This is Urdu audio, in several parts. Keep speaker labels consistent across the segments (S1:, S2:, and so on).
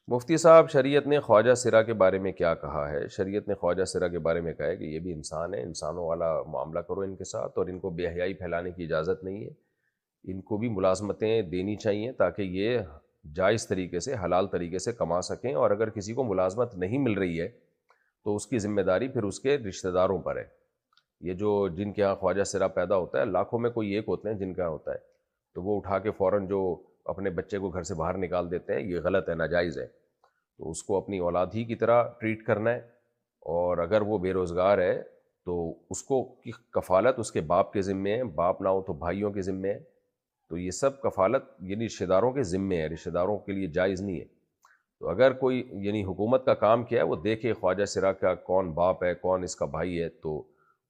S1: مفتی صاحب، شریعت نے خواجہ سرا کے بارے میں کیا کہا ہے؟ شریعت نے خواجہ سرا کے بارے میں کہا ہے کہ یہ بھی انسان ہے، انسانوں والا معاملہ کرو ان کے ساتھ، اور ان کو بے حیائی پھیلانے کی اجازت نہیں ہے۔ ان کو بھی ملازمتیں دینی چاہیے تاکہ یہ جائز طریقے سے، حلال طریقے سے کما سکیں، اور اگر کسی کو ملازمت نہیں مل رہی ہے تو اس کی ذمہ داری پھر اس کے رشتہ داروں پر ہے۔ یہ جو جن کے ہاں خواجہ سرا پیدا ہوتا ہے، لاکھوں میں کوئی ایک ہوتے ہیں جن کا ہوتا ہے، تو وہ اٹھا کے فوراً جو اپنے بچے کو گھر سے باہر نکال دیتے ہیں، یہ غلط ہے، ناجائز ہے۔ تو اس کو اپنی اولاد ہی کی طرح ٹریٹ کرنا ہے، اور اگر وہ بے روزگار ہے تو اس کو کی کفالت اس کے باپ کے ذمے ہے، باپ نہ ہو تو بھائیوں کے ذمے ہے۔ تو یہ سب کفالت یعنی رشتہ داروں کے ذمے ہے، رشتہ داروں کے لیے جائز نہیں ہے۔ تو اگر کوئی یعنی حکومت کا کام کیا ہے، وہ دیکھے خواجہ سرا کا کون باپ ہے، کون اس کا بھائی ہے، تو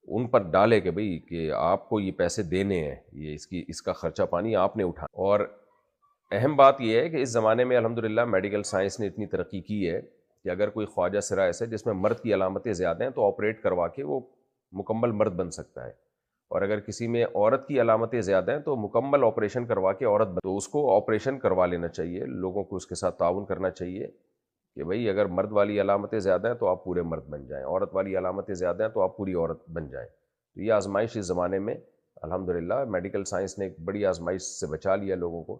S1: ان پر ڈالے کہ بھئی کہ آپ کو یہ پیسے دینے ہیں، یہ اس کا خرچہ پانی آپ نے اٹھانا۔ اور اہم بات یہ ہے کہ اس زمانے میں الحمدللہ میڈیکل سائنس نے اتنی ترقی کی ہے کہ اگر کوئی خواجہ سرا ایسے جس میں مرد کی علامتیں زیادہ ہیں تو آپریٹ کروا کے وہ مکمل مرد بن سکتا ہے، اور اگر کسی میں عورت کی علامتیں زیادہ ہیں تو مکمل آپریشن کروا کے عورت تو اس کو آپریشن کروا لینا چاہیے۔ لوگوں کو اس کے ساتھ تعاون کرنا چاہیے کہ بھئی اگر مرد والی علامتیں زیادہ ہیں تو آپ پورے مرد بن جائیں، عورت والی علامتیں زیادہ ہیں تو آپ پوری عورت بن جائیں۔ تو یہ آزمائش اس زمانے میں الحمدللہ میڈیکل سائنس نے ایک بڑی آزمائش سے بچا لیا لوگوں کو۔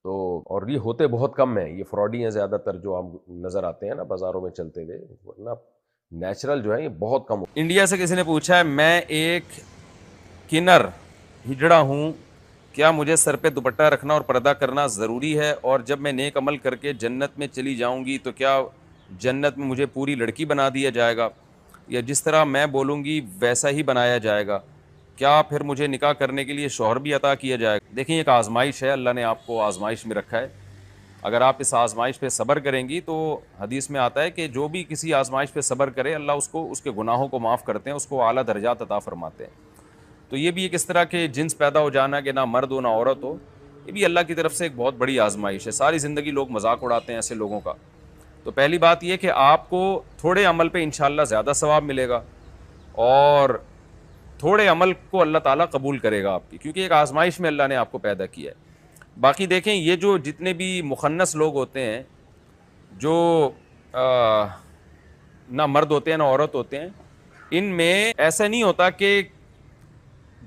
S1: تو اور یہ ہوتے بہت کم ہیں، یہ فراڈی ہیں زیادہ تر جو ہم نظر آتے ہیں نا بازاروں میں چلتے ہوئے، ورنہ نیچرل جو ہے یہ بہت کم۔
S2: انڈیا سے کسی نے پوچھا ہے، میں ایک کنر ہجڑا ہوں، کیا مجھے سر پہ دوپٹہ رکھنا اور پردہ کرنا ضروری ہے؟ اور جب میں نیک عمل کر کے جنت میں چلی جاؤں گی تو کیا جنت میں مجھے پوری لڑکی بنا دیا جائے گا، یا جس طرح میں بولوں گی ویسا ہی بنایا جائے گا؟ کیا پھر مجھے نکاح کرنے کے لیے شوہر بھی عطا کیا جائے گا؟ دیکھیں، ایک آزمائش ہے، اللہ نے آپ کو آزمائش میں رکھا ہے۔ اگر آپ اس آزمائش پہ صبر کریں گی تو حدیث میں آتا ہے کہ جو بھی کسی آزمائش پہ صبر کرے، اللہ اس کو اس کے گناہوں کو معاف کرتے ہیں، اس کو اعلیٰ درجات عطا فرماتے ہیں۔ تو یہ بھی ایک اس طرح کے جنس پیدا ہو جانا کہ نہ مرد ہو نہ عورت ہو، یہ بھی اللہ کی طرف سے ایک بہت بڑی آزمائش ہے۔ ساری زندگی لوگ مذاق اڑاتے ہیں ایسے لوگوں کا۔ تو پہلی بات یہ کہ آپ کو تھوڑے عمل پہ انشاءاللہ زیادہ ثواب ملے گا، اور تھوڑے عمل کو اللہ تعالیٰ قبول کرے گا آپ کی، کیونکہ ایک آزمائش میں اللہ نے آپ کو پیدا کیا ہے۔ باقی دیکھیں، یہ جو جتنے بھی مخنث لوگ ہوتے ہیں، جو نہ مرد ہوتے ہیں نہ عورت ہوتے ہیں، ان میں ایسا نہیں ہوتا کہ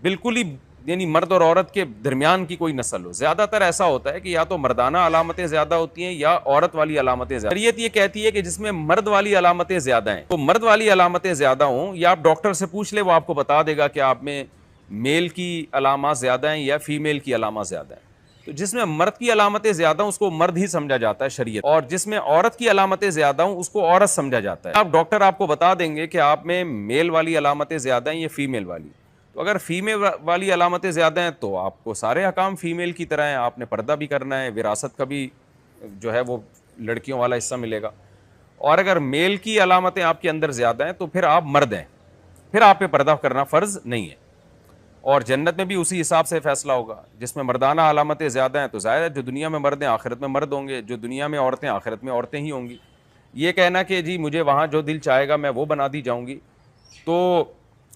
S2: بالکل ہی یعنی مرد اور عورت کے درمیان کی کوئی نسل ہو۔ زیادہ تر ایسا ہوتا ہے کہ یا تو مردانہ علامتیں زیادہ ہوتی ہیں یا عورت والی علامتیں زیادہ۔ شریعت یہ کہتی ہے کہ جس میں مرد والی علامتیں زیادہ ہیں تو مرد والی علامتیں زیادہ ہوں، یا آپ ڈاکٹر سے پوچھ لیں، وہ آپ کو بتا دے گا کہ آپ میں میل کی علامات زیادہ ہیں یا فیمیل کی علامات زیادہ ہیں۔ تو جس میں مرد کی علامتیں زیادہ ہوں اس کو مرد ہی سمجھا جاتا ہے شریعت، اور جس میں عورت کی علامتیں زیادہ ہوں اس کو عورت سمجھا جاتا ہے۔ ڈاکٹر آپ کو بتا دیں گے کہ آپ میں میل والی علامتیں زیادہ ہیں یا فیمیل والی۔ تو اگر فیمیل والی علامتیں زیادہ ہیں تو آپ کو سارے احکام فیمیل کی طرح ہیں، آپ نے پردہ بھی کرنا ہے، وراثت کا بھی جو ہے وہ لڑکیوں والا حصہ ملے گا۔ اور اگر میل کی علامتیں آپ کے اندر زیادہ ہیں تو پھر آپ مرد ہیں، پھر آپ پہ پردہ کرنا فرض نہیں ہے، اور جنت میں بھی اسی حساب سے فیصلہ ہوگا۔ جس میں مردانہ علامتیں زیادہ ہیں تو ظاہر ہے جو دنیا میں مرد ہیں آخرت میں مرد ہوں گے، جو دنیا میں عورتیں آخرت میں عورتیں ہی ہوں گی۔ یہ کہنا کہ جی مجھے وہاں جو دل چاہے گا میں وہ بنا دی جاؤں گی، تو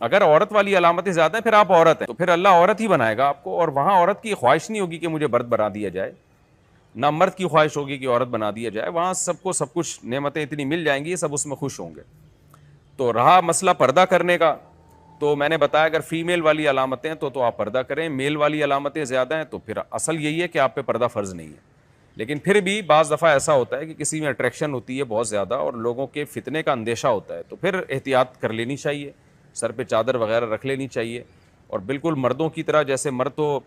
S2: اگر عورت والی علامتیں زیادہ ہیں پھر آپ عورت ہیں، تو پھر اللہ عورت ہی بنائے گا آپ کو، اور وہاں عورت کی خواہش نہیں ہوگی کہ مجھے مرد بنا دیا جائے، نہ مرد کی خواہش ہوگی کہ عورت بنا دیا جائے۔ وہاں سب کو سب کچھ نعمتیں اتنی مل جائیں گی، سب اس میں خوش ہوں گے۔ تو رہا مسئلہ پردہ کرنے کا، تو میں نے بتایا اگر فیمیل والی علامتیں ہیں تو آپ پردہ کریں، میل والی علامتیں زیادہ ہیں تو پھر اصل یہی ہے کہ آپ پہ پردہ فرض نہیں ہے۔ لیکن پھر بھی بعض دفعہ ایسا ہوتا ہے کہ کسی میں اٹریکشن ہوتی ہے بہت زیادہ اور لوگوں کے فتنے کا اندیشہ ہوتا ہے، تو پھر احتیاط کر لینی چاہیے، سر پہ چادر وغیرہ رکھ لینی چاہیے، اور بالکل مردوں کی طرح جیسے مرد تو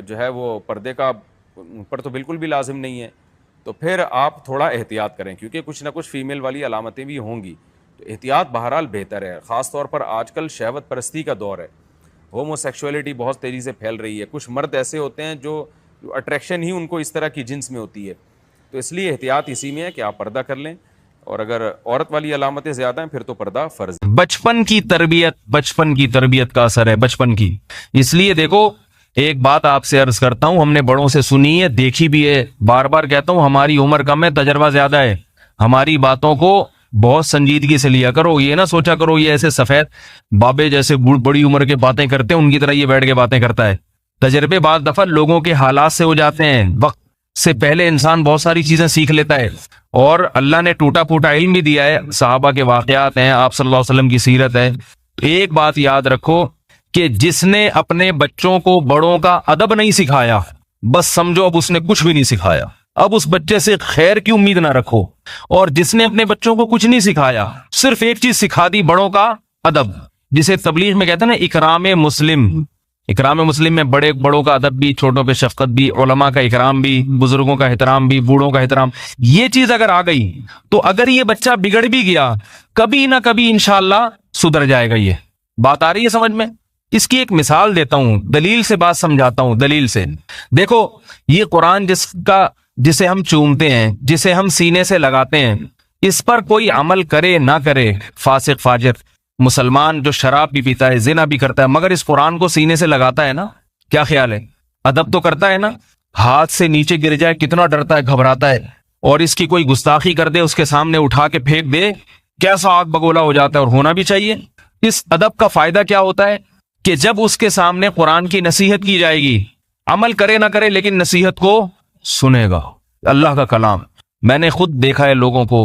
S2: جو ہے وہ پردے کا پر تو بالکل بھی لازم نہیں ہے، تو پھر آپ تھوڑا احتیاط کریں، کیونکہ کچھ نہ کچھ فیمیل والی علامتیں بھی ہوں گی، تو احتیاط بہرحال بہتر ہے۔ خاص طور پر آج کل شہوت پرستی کا دور ہے، ہومو سیکشولیٹی بہت تیزی سے پھیل رہی ہے، کچھ مرد ایسے ہوتے ہیں جو اٹریکشن ہی ان کو اس طرح کی جنس میں ہوتی ہے، تو اس لیے احتیاط اسی میں ہے کہ آپ پردہ کر لیں، اور اگر عورت والی علامتیں زیادہ ہیں پھر تو پردہ فرض ہے۔
S3: بچپن کی تربیت کا اثر ہے، بچپن کی۔ اس لیے دیکھو، ایک بات آپ سے عرض کرتا ہوں، ہم نے بڑوں سے سنی ہے، دیکھی بھی ہے، بار بار کہتا ہوں ہماری عمر کم ہے، تجربہ زیادہ ہے، ہماری باتوں کو بہت سنجیدگی سے لیا کرو۔ یہ نہ سوچا کرو یہ ایسے سفید بابے جیسے بڑی عمر کے باتیں کرتے ہیں ان کی طرح یہ بیٹھ کے باتیں کرتا ہے۔ تجربے بعض دفعہ لوگوں کے حالات سے ہو جاتے ہیں، وقت سے پہلے انسان بہت ساری چیزیں سیکھ لیتا ہے، اور اللہ نے ٹوٹا پھوٹا علم بھی دیا ہے، صحابہ کے واقعات ہیں، آپ صلی اللہ علیہ وسلم کی سیرت ہے. تو ایک بات یاد رکھو کہ جس نے اپنے بچوں کو بڑوں کا ادب نہیں سکھایا، بس سمجھو اب اس نے کچھ بھی نہیں سکھایا. اب اس بچے سے خیر کی امید نہ رکھو. اور جس نے اپنے بچوں کو کچھ نہیں سکھایا، صرف ایک چیز سکھا دی، بڑوں کا ادب، جسے تبلیغ میں کہتے ہیں نا اکرام مسلم. اکرام مسلم میں بڑوں کا ادب بھی، چھوٹوں پہ شفقت بھی، علماء کا اکرام بھی، بزرگوں کا احترام بھی، بوڑھوں کا احترام. یہ چیز اگر آ گئی تو اگر یہ بچہ بگڑ بھی گیا، کبھی نہ کبھی انشاءاللہ سدھر جائے گا. یہ بات آ رہی ہے سمجھ میں؟ اس کی ایک مثال دیتا ہوں، دلیل سے بات سمجھاتا ہوں. دلیل سے دیکھو، یہ قرآن جسے ہم چومتے ہیں، جسے ہم سینے سے لگاتے ہیں، اس پر کوئی عمل کرے نہ کرے، فاسق فاجر مسلمان جو شراب بھی پیتا ہے، زنا بھی کرتا ہے، مگر اس قرآن کو سینے سے لگاتا ہے نا، کیا خیال ہے؟ ادب تو کرتا ہے نا؟ ہاتھ سے نیچے گر جائے کتنا ڈرتا ہے، گھبراتا ہے. اور اس کی کوئی گستاخی کر دے، اس کے سامنے اٹھا کے پھینک دے، کیسا آگ بگولا ہو جاتا ہے. اور ہونا بھی چاہیے. اس ادب کا فائدہ کیا ہوتا ہے کہ جب اس کے سامنے قرآن کی نصیحت کی جائے گی، عمل کرے نہ کرے لیکن نصیحت کو سنے گا. اللہ کا کلام، میں نے خود دیکھا ہے لوگوں کو،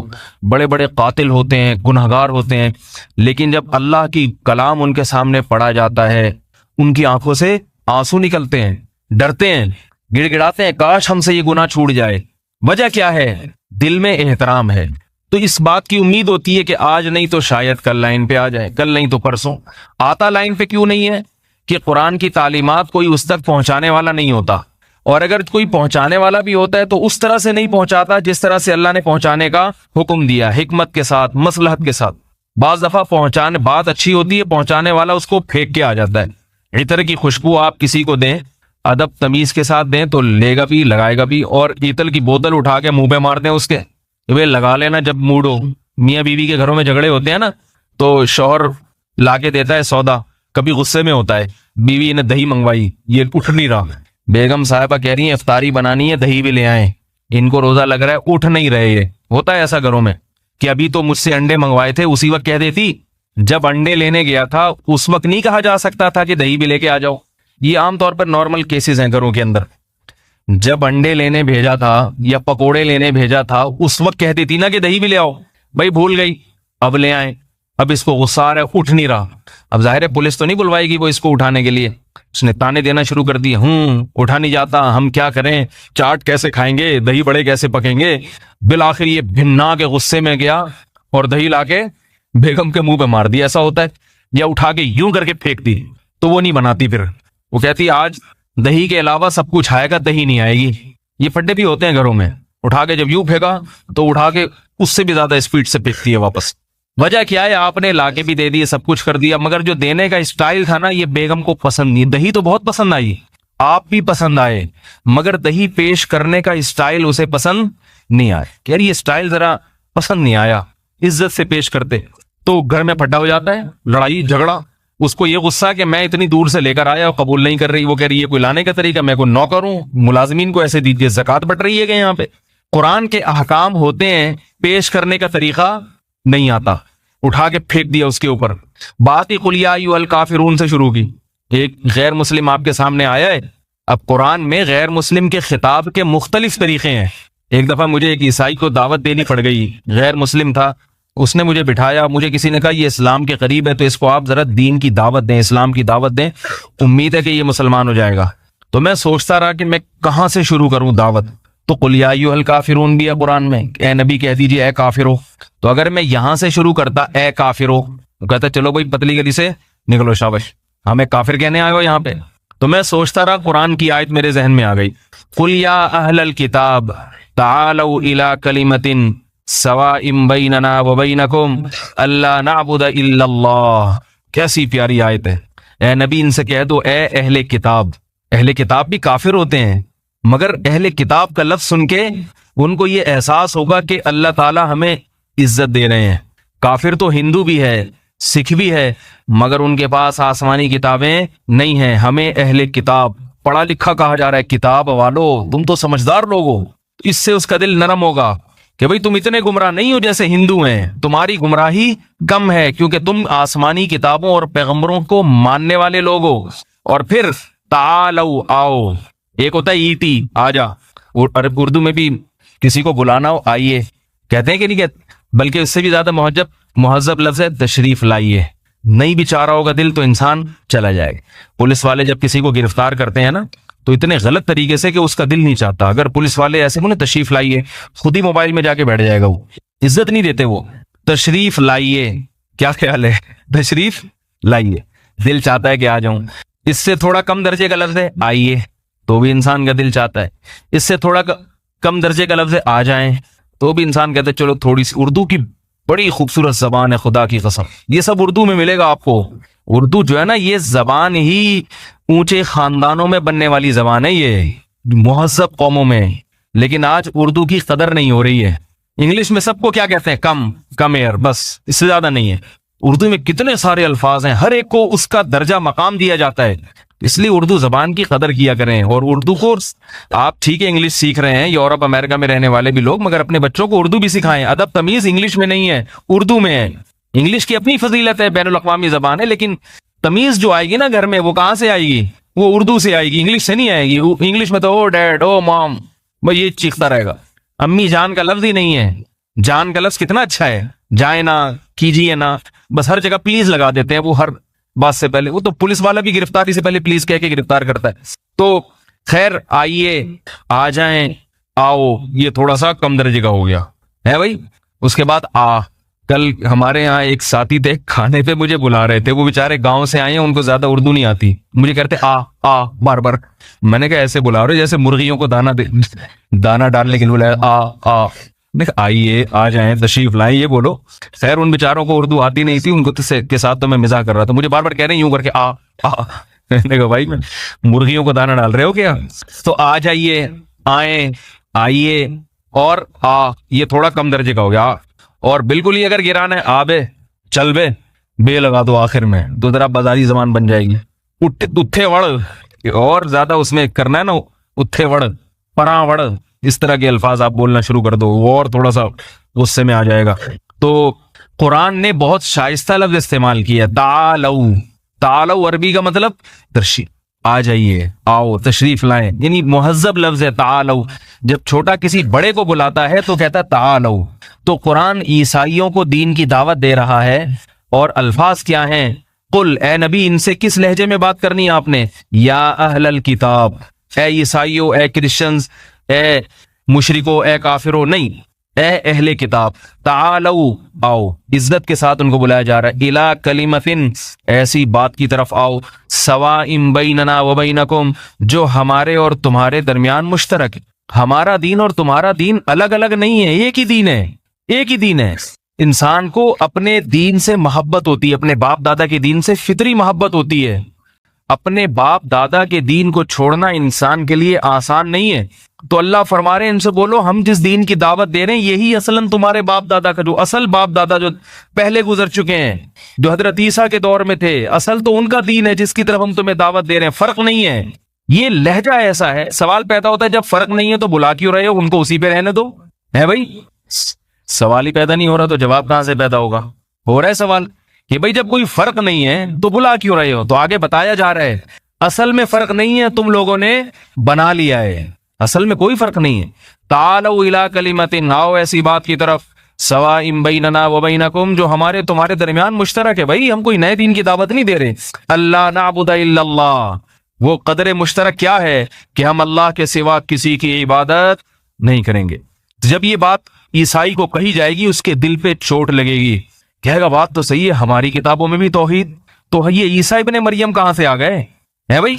S3: بڑے بڑے قاتل ہوتے ہیں، گنہگار ہوتے ہیں، لیکن جب اللہ کی کلام ان کے سامنے پڑھا جاتا ہے، ان کی آنکھوں سے آنسو نکلتے ہیں، ڈرتے ہیں، گڑ گڑاتے ہیں، کاش ہم سے یہ گناہ چھوٹ جائے. وجہ کیا ہے؟ دل میں احترام ہے. تو اس بات کی امید ہوتی ہے کہ آج نہیں تو شاید کل لائن پہ آ جائے، کل نہیں تو پرسوں. آتا لائن پہ کیوں نہیں ہے؟ کہ قرآن کی تعلیمات کوئی اس تک پہنچانے والا نہیں ہوتا، اور اگر کوئی پہنچانے والا بھی ہوتا ہے تو اس طرح سے نہیں پہنچاتا جس طرح سے اللہ نے پہنچانے کا حکم دیا، حکمت کے ساتھ، مصلحت کے ساتھ. بعض دفعہ بات اچھی ہوتی ہے، پہنچانے والا اس کو پھینک کے آ جاتا ہے. عطر کی خوشبو آپ کسی کو دیں، ادب تمیز کے ساتھ دیں تو لے گا بھی، لگائے گا بھی. اور پیتل کی بوتل اٹھا کے منہ پہ مار دیں اس کے، وہ لگا لینا جب موڈ ہو. میاں بیوی کے گھروں میں جھگڑے ہوتے ہیں نا، تو شوہر لا کے دیتا ہے سودا، کبھی غصے میں ہوتا ہے، بیوی نے دہی منگوائی، یہ اٹھ نہیں رہا، بیگم صاحبہ کہہ رہی ہیں افطاری بنانی ہے، دہی بھی لے آئیں، ان کو روزہ لگ رہا ہے، اٹھ نہیں رہے. یہ ہوتا ہے ایسا گھروں میں کہ ابھی تو مجھ سے انڈے منگوائے تھے، اسی وقت کہہ دیتی جب انڈے لینے گیا تھا اس وقت نہیں کہا جا سکتا تھا کہ دہی بھی لے کے آ جاؤ. یہ عام طور پر نارمل کیسز ہیں گھروں کے اندر. جب انڈے لینے بھیجا تھا یا پکوڑے لینے بھیجا تھا اس وقت کہہ دیتی نا کہ دہی بھی لے آؤ. بھائی بھول گئی، اب لے آئیں. اب اس کو غصہ آ رہا ہے، اٹھ نہیں رہا. اب ظاہر ہے پولیس تو نہیں بلوائے گی وہ اس کو اٹھانے کے لیے. اس نے تانے دینا شروع کر دیے، اٹھا نہیں جاتا، ہم کیا کریں، چاٹ کیسے کھائیں گے، دہی بڑے کیسے پکیں گے. بالآخر یہ بھنا کے غصے میں گیا اور دہی لا کے بیگم کے منہ پہ مار دی. ایسا ہوتا ہے. یا اٹھا کے یوں کر کے پھینک دی تو وہ نہیں بناتی، پھر وہ کہتی آج دہی کے علاوہ سب کچھ آئے گا، دہی نہیں آئے گی. یہ پھڈے بھی ہوتے ہیں گھروں میں. اٹھا کے جب یوں پھینکا تو اٹھا کے اس سے بھی زیادہ اسپیڈ سے پھینکتی ہے واپس. وجہ کیا ہے؟ آپ نے لا کے بھی دے دی، سب کچھ کر دیا، مگر جو دینے کا اسٹائل تھا نا، یہ بیگم کو پسند نہیں. دہی تو بہت پسند آئی، آپ بھی پسند آئے، مگر دہی پیش کرنے کا اسٹائل اسے پسند نہیں آیا. کہہ رہی یہ اسٹائل ذرا پسند نہیں آیا، عزت سے پیش کرتے. تو گھر میں پھڈا ہو جاتا ہے، لڑائی جھگڑا. اس کو یہ غصہ کہ میں اتنی دور سے لے کر آیا اور قبول نہیں کر رہی. وہ کہہ رہی ہے کوئی لانے کا طریقہ، میں کوئی نوکر ہوں، ملازمین کو ایسے دیجیے. زکوٰۃ بٹ رہی ہے کہ یہاں پہ قرآن کے احکام ہوتے ہیں، پیش کرنے کا طریقہ نہیں آتا، اٹھا کے پھینک دیا اس کے اوپر. بات ہی قل یا ایھا الکافرون سے شروع کی. ایک غیر مسلم آپ کے سامنے آیا ہے. اب قرآن میں غیر مسلم کے خطاب کے مختلف طریقے ہیں. ایک دفعہ مجھے ایک عیسائی کو دعوت دینی پڑ گئی، غیر مسلم تھا. اس نے مجھے بٹھایا، مجھے کسی نے کہا یہ اسلام کے قریب ہے تو اس کو آپ ذرا دین کی دعوت دیں، اسلام کی دعوت دیں، امید ہے کہ یہ مسلمان ہو جائے گا. تو میں سوچتا رہا کہ میں کہاں سے شروع کروں دعوت. تو قل یا ایھا الکافرون بھی ہے قرآن میں، اے نبی کہہ دیجیے اے کافرو. تو اگر میں یہاں سے شروع کرتا اے کافرو، تو کہتا چلو بھائی پتلی گلی سے نکلو، شاباش، ہمیں کافر کہنے آئے ہو یہاں پہ. تو میں سوچتا رہا، قرآن کی آیت میرے ذہن میں آ گئی، قل یا اہل الکتاب تعالوا الی کلمۃ سواء بیننا وبینکم الا نعبد الا اللہ. کیسی پیاری آیت ہے. اے نبی ان سے کہہ دو اے اہل کتاب. اہل کتاب بھی کافر ہوتے ہیں، مگر اہل کتاب کا لفظ سن کے ان کو یہ احساس ہوگا کہ اللہ تعالی ہمیں عزت دے رہے ہیں. کافر تو ہندو بھی ہے، سکھ بھی ہے، مگر ان کے پاس آسمانی کتابیں نہیں ہیں. ہمیں اہل کتاب، پڑھا لکھا کہا جا رہا ہے، کتاب والو تم تو سمجھدار لوگ ہو. اس سے اس کا دل نرم ہوگا کہ بھئی تم اتنے گمراہ نہیں ہو جیسے ہندو ہیں، تمہاری گمراہی کم ہے کیونکہ تم آسمانی کتابوں اور پیغمبروں کو ماننے والے لوگ ہو. اور پھر تعالو آؤ، ایک ہوتا ہے ایتی آ جا، عرب اردو میں بھی کسی کو بلانا ہو آئیے کہتے ہیں کہ نہیں کہتے, بلکہ اس سے بھی زیادہ مہذب لفظ ہے تشریف لائیے. نہیں بھی چاہ رہا ہوگا دل تو انسان چلا جائے گا. پولیس والے جب کسی کو گرفتار کرتے ہیں نا تو اتنے غلط طریقے سے کہ اس کا دل نہیں چاہتا. اگر پولیس والے ایسے بولے تشریف لائیے, خود ہی موبائل میں جا کے بیٹھ جائے گا, وہ عزت نہیں دیتے. وہ تشریف لائیے, کیا خیال ہے, تشریف لائیے, دل چاہتا ہے کہ آ جاؤں. اس سے تھوڑا کم درجے کا لفظ ہے آئیے, تو بھی انسان کا دل چاہتا ہے. اس سے تھوڑا کم درجے کا لفظ ہے آ جائیں, تو بھی انسان کہتا ہے چلو تھوڑی سی. اردو کی بڑی خوبصورت زبان ہے, خدا کی قسم, یہ سب اردو میں ملے گا آپ کو. اردو جو ہے نا یہ زبان ہی اونچے خاندانوں میں بننے والی زبان ہے, یہ مہذب قوموں میں. لیکن آج اردو کی قدر نہیں ہو رہی ہے. انگلش میں سب کو کیا کہتے ہیں, کم ایئر, بس اس سے زیادہ نہیں ہے. اردو میں کتنے سارے الفاظ ہیں, ہر ایک کو اس کا درجہ مقام دیا جاتا ہے. اس لیے اردو زبان کی قدر کیا کریں. اور اردو کو آپ ٹھیک ہے انگلش سیکھ رہے ہیں, یورپ امریکہ میں رہنے والے بھی لوگ, مگر اپنے بچوں کو اردو بھی سکھائیں. ادب تمیز انگلش میں نہیں ہے, اردو میں ہے. انگلش کی اپنی فضیلت ہے, بین الاقوامی زبان ہے, لیکن تمیز جو آئے گی نا گھر میں وہ کہاں سے آئے گی, وہ اردو سے آئے گی, انگلش سے نہیں آئے گی. انگلش میں تو او ڈیڈ, او مام, بھائی یہ چیختا رہے گا. امی جان کا لفظ ہی نہیں ہے. جان کا لفظ کتنا اچھا ہے, جائے نا, کیجیے نا, بس ہر جگہ پلیز لگا دیتے ہیں. وہ ہر بات سے پہلے, وہ تو پولیس والا بھی گرفتاری سے پہلے پلیز کہہ کے گرفتار کرتا ہے. تو خیر آئیے, آ جائیں, آؤ, یہ تھوڑا سا کم درجے کا ہو گیا ہے بھائی. اس کے بعد کل ہمارے یہاں ایک ساتھی تھے, کھانے پہ مجھے بلا رہے تھے. وہ بےچارے گاؤں سے آئے ہیں, ان کو زیادہ اردو نہیں آتی. مجھے کہتے بار بار. میں نے کہا ایسے بلا رہے جیسے مرغیوں کو دانا ڈالنے کے لیے بلایا. آئیے, آ جائیں, تشریف لائیں, یہ بولو. خیر ان بیچاروں کو اردو آتی نہیں تھی, ان کو کے ساتھ تو میں مزاح کر رہا تھا. مجھے بار بار کہہ رہے ہیں یوں کر کے میں نے کہا بھائی مرغیوں کو دانا ڈال رہے ہو کیا. تو آ جائیے, آئیں, آئیے, اور یہ تھوڑا کم درجے کا ہو گیا. اور بالکل ہی اگر گرانا ہے آبے, چل بے لگا دو آخر میں, تو ذرا بازاری زبان بن جائے گی. اتھے وڑ, اور زیادہ اس میں کرنا ہے نا, اتھے وڑ, پراں وڑ, اس طرح کے الفاظ آپ بولنا شروع کر دو, وہ اور تھوڑا سا غصے میں آ جائے گا. تو قرآن نے بہت شائستہ لفظ استعمال کیا. تعالو عربی کا مطلب تشریف, آ جائیے, آؤ, تشریف لائیں, یعنی مہذب لفظ ہے تعالو. جب چھوٹا کسی بڑے کو بلاتا ہے تو کہتا ہے تعالو. تو قرآن عیسائیوں کو دین کی دعوت دے رہا ہے, اور الفاظ کیا ہیں, قل, اے نبی ان سے کس لہجے میں بات کرنی ہے آپ نے, یا اہل الکتاب, اے عیسائیوں, اے کرسچنز, اے مشرکو, اے کافرو, نہیں, اے اہل کتاب, تعالو, آؤ, عزت کے ساتھ ان کو بلایا جا رہا ہے. الی کلمتن, ایسی بات کی طرف آؤ, سواء بیننا و بینکم, جو ہمارے اور تمہارے درمیان مشترک ہے. ہمارا دین اور تمہارا دین الگ الگ نہیں ہے, ایک ہی دین ہے, ایک ہی دین ہے. انسان کو اپنے دین سے محبت ہوتی ہے, اپنے باپ دادا کے دین سے فطری محبت ہوتی ہے. اپنے باپ دادا کے دین کو چھوڑنا انسان کے لیے آسان نہیں ہے. تو اللہ فرما رہے ہیں ان سے بولو ہم جس دین کی دعوت دے رہے ہیں یہی اصلاً تمہارے باپ دادا کا, جو اصل باپ دادا جو پہلے گزر چکے ہیں, جو حضرت عیسیٰ کے دور میں تھے, اصل تو ان کا دین ہے جس کی طرف ہم تمہیں دعوت دے رہے ہیں. فرق نہیں ہے. یہ لہجہ ایسا ہے, سوال پیدا ہوتا ہے جب فرق نہیں ہے تو بلا کیوں رہے ہو, ان کو اسی پہ رہنے دو, ہے بھائی. سوال ہی پیدا نہیں ہو رہا تو جواب کہاں سے پیدا ہوگا. ہو رہا ہے سوال کہ بھائی جب کوئی فرق نہیں ہے تو بلا کیوں رہے ہو. تو آگے بتایا جا رہا ہے اصل میں فرق نہیں ہے, تم لوگوں نے بنا لیا ہے, اصل میں کوئی فرق نہیں ہے. تعالوا الی کلمۃ, آؤ ایسی بات کی طرف, سواء بیننا و بینکم, جو ہمارے تمہارے درمیان مشترک ہے. بھائی ہم کوئی نئے دین کی دعوت نہیں دے رہے. اللہ نعبد الا اللہ, وہ قدر مشترک کیا ہے کہ ہم اللہ کے سوا کسی کی عبادت نہیں کریں گے. جب یہ بات عیسائی کو کہی جائے گی اس کے دل پہ چوٹ لگے گی, کہے گا بات تو صحیح ہے, ہماری کتابوں میں بھی توحید, تو یہ عیسیٰ ابن مریم کہاں سے آ گئے ہیں بھائی.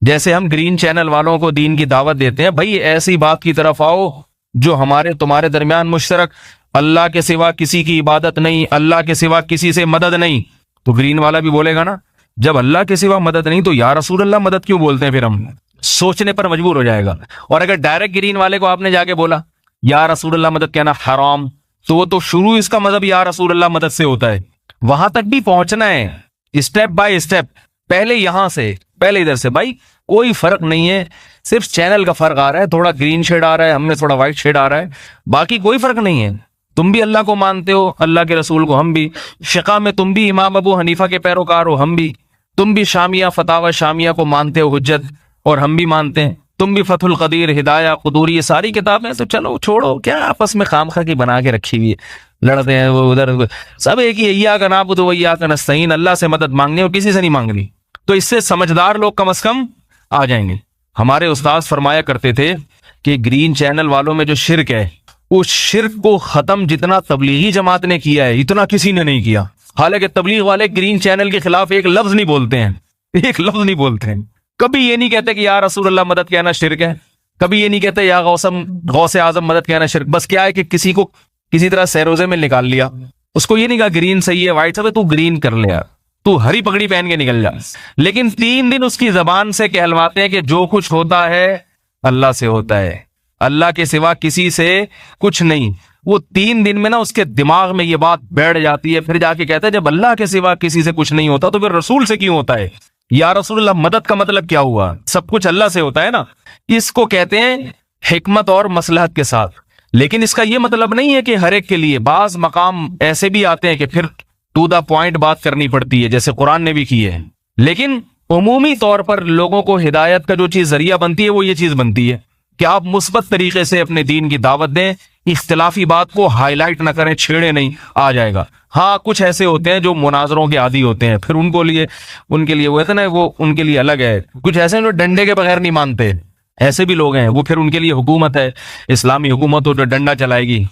S3: جیسے ہم گرین چینل والوں کو دین کی دعوت دیتے ہیں, بھائی ایسی بات کی طرف آؤ جو ہمارے تمہارے درمیان مشترک, اللہ کے سوا کسی کی عبادت نہیں, اللہ کے سوا کسی سے مدد نہیں. تو گرین والا بھی بولے گا نا جب اللہ کے سوا مدد نہیں تو یا رسول اللہ مدد کیوں بولتے ہیں, پھر ہم سوچنے پر مجبور ہو جائے گا. اور اگر ڈائریکٹ گرین والے کو آپ نے جا کے بولا یا رسول اللہ مدد کہنا حرام, تو وہ تو شروع اس کا مذہب یا رسول اللہ مدد سے ہوتا ہے. وہاں تک بھی پہنچنا ہے اسٹیپ بائی اسٹیپ, پہلے یہاں سے, پہلے ادھر سے. بھائی کوئی فرق نہیں ہے, صرف چینل کا فرق آ رہا ہے, تھوڑا گرین شیڈ آ رہا ہے, ہم نے تھوڑا وائٹ شیڈ آ رہا ہے, باقی کوئی فرق نہیں ہے. تم بھی اللہ کو مانتے ہو, اللہ کے رسول کو, ہم بھی. فقہ میں تم بھی امام ابو حنیفہ کے پیروکار ہو, ہم بھی. تم بھی شامیہ فتاوی شامیہ کو مانتے ہو حجت, اور ہم بھی مانتے ہیں. تم بھی فتح القدیر، ہدایہ، قدوری، یہ ساری کتابیں تو چلو چھوڑو، کیا آپس میں خامخواہ کی بنا کے رکھی ہوئی ہے، لڑتے ہیں وہ ادھر، سب ایک ہی، ایاک نعبد و ایاک نستعین، اللہ سے مدد مانگنے اور کسی سے نہیں مانگنی. تو اس سے سمجھدار لوگ کم از کم آ جائیں گے. ہمارے استاد فرمایا کرتے تھے کہ گرین چینل والوں میں جو شرک ہے، اس شرک کو ختم جتنا تبلیغی جماعت نے کیا ہے اتنا کسی نے نہیں کیا. حالانکہ تبلیغ والے گرین چینل کے خلاف ایک لفظ نہیں بولتے ہیں، ایک لفظ نہیں بولتے ہیں. کبھی یہ نہیں کہتے کہ یا رسول اللہ مدد کہنا شرک ہے، کبھی یہ نہیں کہتے یا غوث اعظم مدد کہنا شرک. بس کیا ہے کہ کسی کو کسی طرح سیروزے میں نکال لیا، اس کو یہ نہیں کہا گرین صحیح ہے وائٹ صحیح ہے، تو گرین کر لیا، تو ہری پگڑی پہن کے نکل جا. لیکن 3 دن اس کی زبان سے کہلواتے ہیں کہ جو کچھ ہوتا ہے اللہ سے ہوتا ہے، اللہ کے سوا کسی سے کچھ نہیں. وہ 3 دن میں نا اس کے دماغ میں یہ بات بیٹھ جاتی ہے. پھر جا کے کہتا ہے جب اللہ کے سوا کسی سے کچھ نہیں ہوتا تو پھر رسول سے کیوں ہوتا ہے؟ یا رسول اللہ مدد کا مطلب کیا ہوا؟ سب کچھ اللہ سے ہوتا ہے نا. اس کو کہتے ہیں حکمت اور مصلحت کے ساتھ. لیکن اس کا یہ مطلب نہیں ہے کہ ہر ایک کے لیے، بعض مقام ایسے بھی آتے ہیں کہ پھر ٹو دا پوائنٹ بات کرنی پڑتی ہے، جیسے قرآن نے بھی کی ہے. لیکن عمومی طور پر لوگوں کو ہدایت کا جو چیز ذریعہ بنتی ہے وہ یہ چیز بنتی ہے کہ آپ مثبت طریقے سے اپنے دین کی دعوت دیں، اختلافی بات کو ہائی لائٹ نہ کریں، چھیڑے نہیں، آ جائے گا. ہاں کچھ ایسے ہوتے ہیں جو مناظروں کے عادی ہوتے ہیں، پھر ان کے لیے وہ ہے نا، وہ ان کے لیے الگ ہے. کچھ ایسے ہیں جو ڈنڈے کے بغیر نہیں مانتے، ایسے بھی لوگ ہیں، وہ پھر ان کے لیے حکومت ہے، اسلامی حکومت ہو تو ڈنڈا چلائے گی.